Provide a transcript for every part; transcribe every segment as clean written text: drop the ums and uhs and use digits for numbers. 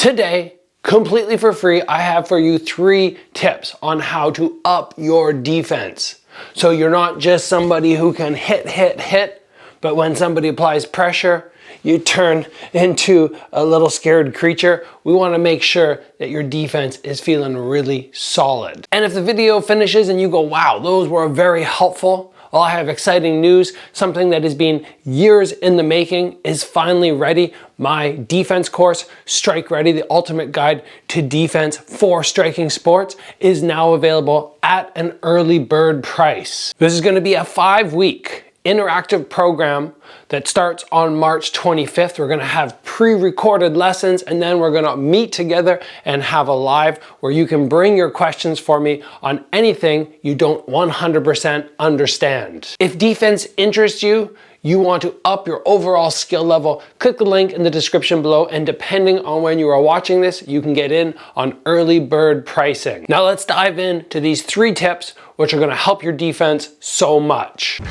Today, completely for free, I have for you 3 tips on how to up your defense. So you're not just somebody who can hit, but when somebody applies pressure, you turn into a little scared creature. We want to make sure that your defense is feeling really solid. And if the video finishes and you go, wow, those were very helpful, well, I have exciting news. Something that has been years in the making is finally ready. My defense course, Strike Ready, the ultimate guide to defense for striking sports, is now available at an early bird price. This is going to be a 5-week interactive program that starts on March 25th. We're going to have pre-recorded lessons, and then we're going to meet together and have a live where you can bring your questions for me on anything you don't 100% understand. If defense interests you, you want to up your overall skill level, click the link in the description below, and depending on when you are watching this, you can get in on early bird pricing. Now let's dive into these 3 tips which are going to help your defense so much.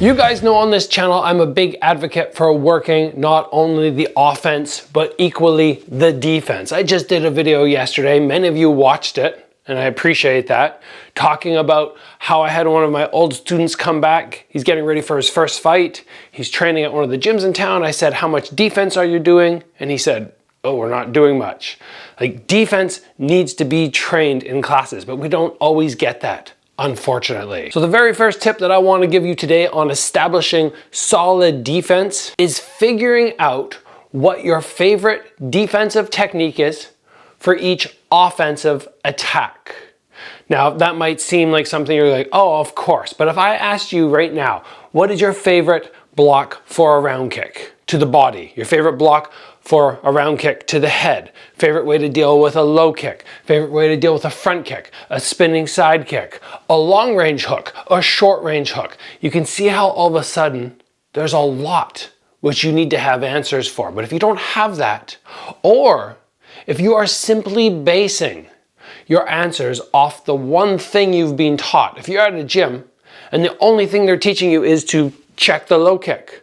You guys know on this channel, I'm a big advocate for working not only the offense, but equally the defense. I just did a video yesterday, many of you watched it, and I appreciate that, talking about how I had one of my old students come back. He's getting ready for his first fight. He's training at one of the gyms in town. I said, how much defense are you doing? And he said, oh, we're not doing much. Like, defense needs to be trained in classes, but we don't always get that, unfortunately. So the very first tip that I want to give you today on establishing solid defense is figuring out what your favorite defensive technique is for each offensive attack. Now, that might seem like something you're like, oh, of course. But if I asked you right now, what is your favorite block for a round kick to the body? Your favorite block for a round kick to the head? Favorite way to deal with a low kick? Favorite way to deal with a front kick? A spinning side kick? A long range hook? A short range hook? You can see how all of a sudden there's a lot which you need to have answers for. But if you don't have that, or if you are simply basing your answers off the one thing you've been taught, if you're at a gym and the only thing they're teaching you is to check the low kick,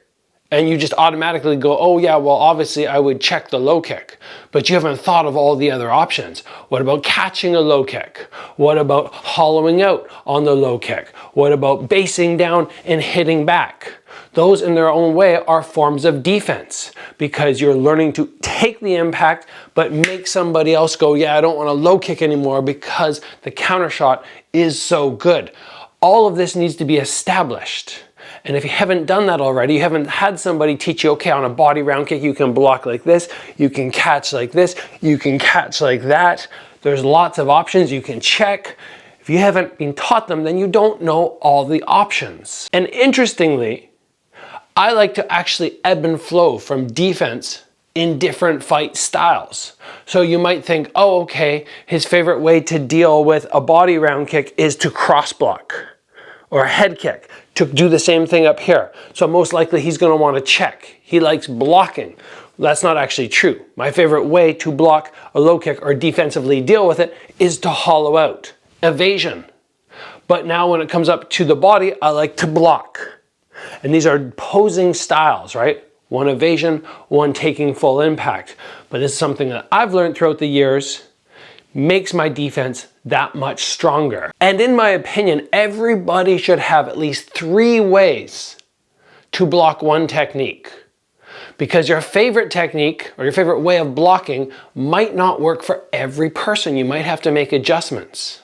and you just automatically go, oh yeah, well obviously I would check the low kick, but you haven't thought of all the other options. What about catching a low kick? What about hollowing out on the low kick? What about basing down and hitting back? Those in their own way are forms of defense because you're learning to take the impact but make somebody else go, yeah, I don't want a low kick anymore because the counter shot is so good. All of this needs to be established. And if you haven't done that already, you haven't had somebody teach you, okay, on a body round kick, you can block like this, you can catch like this, you can catch like that. There's lots of options you can check. If you haven't been taught them, then you don't know all the options. And interestingly, I like to actually ebb and flow from defense in different fight styles. So you might think, oh, okay, his favorite way to deal with a body round kick is to cross block, or a head kick, to do the same thing up here. So most likely he's going to want to check. He likes blocking. That's not actually true. My favorite way to block a low kick or defensively deal with it is to hollow out, evasion. But now when it comes up to the body, I like to block. And these are opposing styles, right? One evasion, one taking full impact. But this is something that I've learned throughout the years makes my defense that much stronger. And in my opinion, everybody should have at least 3 ways to block one technique. Because your favorite technique or your favorite way of blocking might not work for every person. You might have to make adjustments.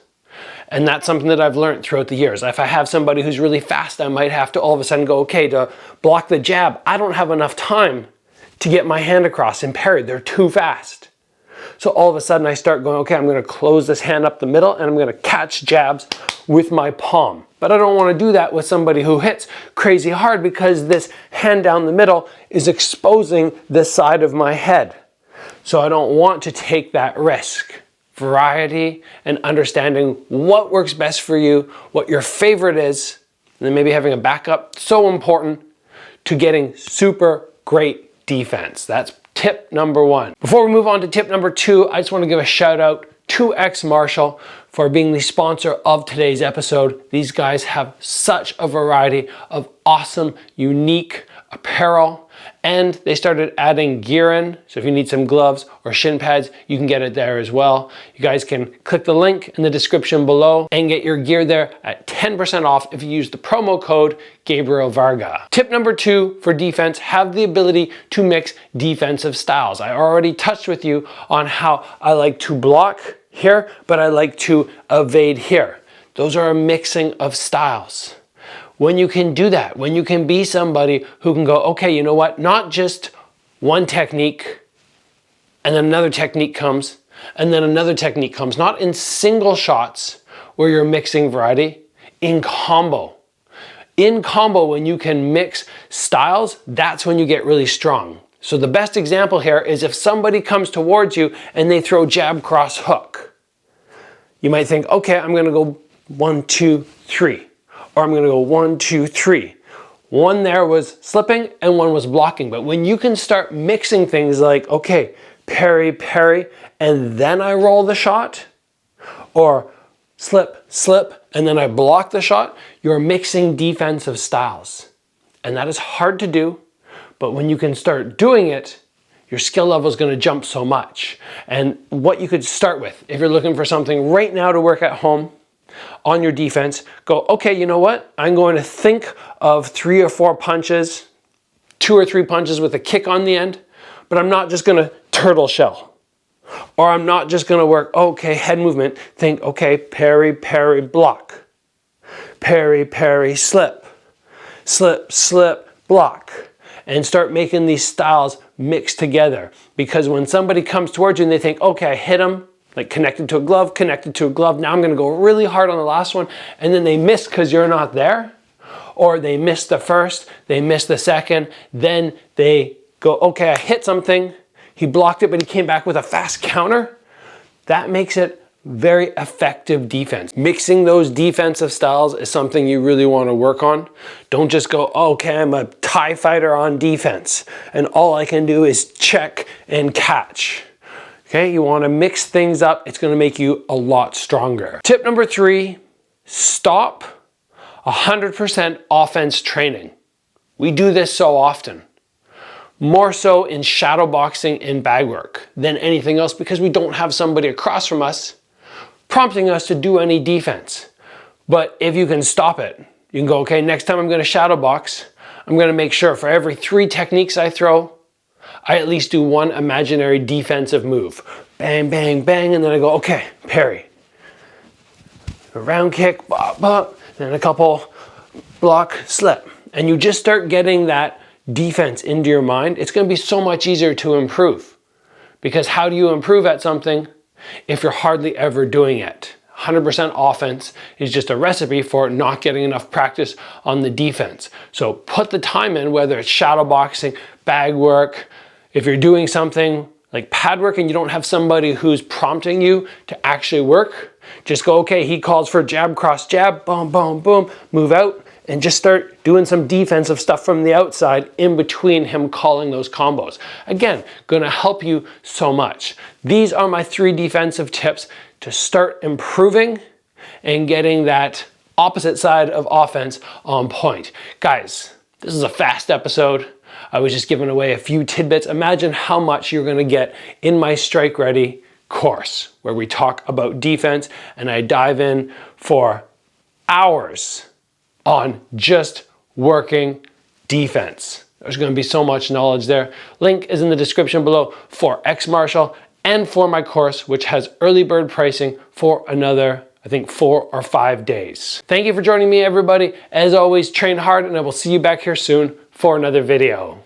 And that's something that I've learned throughout the years. If I have somebody who's really fast, I might have to all of a sudden go, okay, to block the jab, I don't have enough time to get my hand across and parry. They're too fast. So all of a sudden I start going, okay, I'm going to close this hand up the middle and I'm going to catch jabs with my palm. But I don't want to do that with somebody who hits crazy hard because this hand down the middle is exposing this side of my head. So I don't want to take that risk. Variety and understanding what works best for you, what your favorite is, and then maybe having a backup, so important to getting super great defense. That's tip number 1. Before we move on to tip number 2, I just want to give a shout out to X Martial for being the sponsor of today's episode. These guys have such a variety of awesome, unique apparel, and they started adding gear in. So if you need some gloves or shin pads, you can get it there as well. You guys can click the link in the description below and get your gear there at 10% off if you use the promo code Gabriel Varga. Tip number 2 for defense, have the ability to mix defensive styles. I already touched with you on how I like to block here, but I like to evade here. Those are a mixing of styles. When you can do that, when you can be somebody who can go, okay, you know what, not just one technique and then another technique comes and then another technique comes, not in single shots where you're mixing variety, in combo. In combo, when you can mix styles, that's when you get really strong. So the best example here is if somebody comes towards you and they throw jab, cross, hook. You might think, okay, I'm gonna go 1, 2, 3. Or I'm gonna go 1, 2, 3. One there was slipping and one was blocking. But when you can start mixing things like, okay, parry, parry, and then I roll the shot, or slip, slip, and then I block the shot, you're mixing defensive styles. And that is hard to do, but when you can start doing it, your skill level is gonna jump so much. And what you could start with, if you're looking for something right now to work at home, on your defense, go, okay, you know what? I'm going to think of 3 or 4 punches, 2 or 3 punches with a kick on the end, but I'm not just gonna turtle shell. Or I'm not just gonna work, okay, head movement, think, okay, parry, parry, block. Parry, parry, slip. Slip, slip, block. And start making these styles mix together. Because when somebody comes towards you and they think, okay, I hit them, like connected to a glove, now I'm gonna go really hard on the last one, and then they miss because you're not there, or they miss the first, they miss the second, then they go, okay, I hit something, he blocked it, but he came back with a fast counter. That makes it very effective defense. Mixing those defensive styles is something you really wanna work on. Don't just go, oh, okay, I'm a TIE fighter on defense, and all I can do is check and catch. Okay, you want to mix things up. It's going to make you a lot stronger. Tip number 3, stop 100% offense training. We do this so often. More so in shadow boxing and bag work than anything else because we don't have somebody across from us prompting us to do any defense. But if you can stop it, you can go, okay, next time I'm going to shadow box, I'm going to make sure for every 3 techniques I throw, I at least do 1 imaginary defensive move. Bang, bang, bang, and then I go, okay, parry. A round kick, bop, bop, then a couple block, slip. And you just start getting that defense into your mind. It's gonna be so much easier to improve. Because how do you improve at something if you're hardly ever doing it? 100% offense is just a recipe for not getting enough practice on the defense. So put the time in, whether it's shadow boxing, bag work. If you're doing something like pad work and you don't have somebody who's prompting you to actually work, just go, okay, he calls for jab, cross, jab, boom, boom, boom, move out, and just start doing some defensive stuff from the outside in between him calling those combos. Again, gonna help you so much. These are my 3 defensive tips to start improving and getting that opposite side of offense on point. Guys, this is a fast episode. I was just giving away a few tidbits. Imagine how much you're gonna get in my Strike Ready course where we talk about defense and I dive in for hours on just working defense. There's gonna be so much knowledge there. Link is in the description below for X Martial and for my course, which has early bird pricing for another, I think, 4 or 5 days. Thank you for joining me, everybody. As always, train hard, and I will see you back here soon for another video.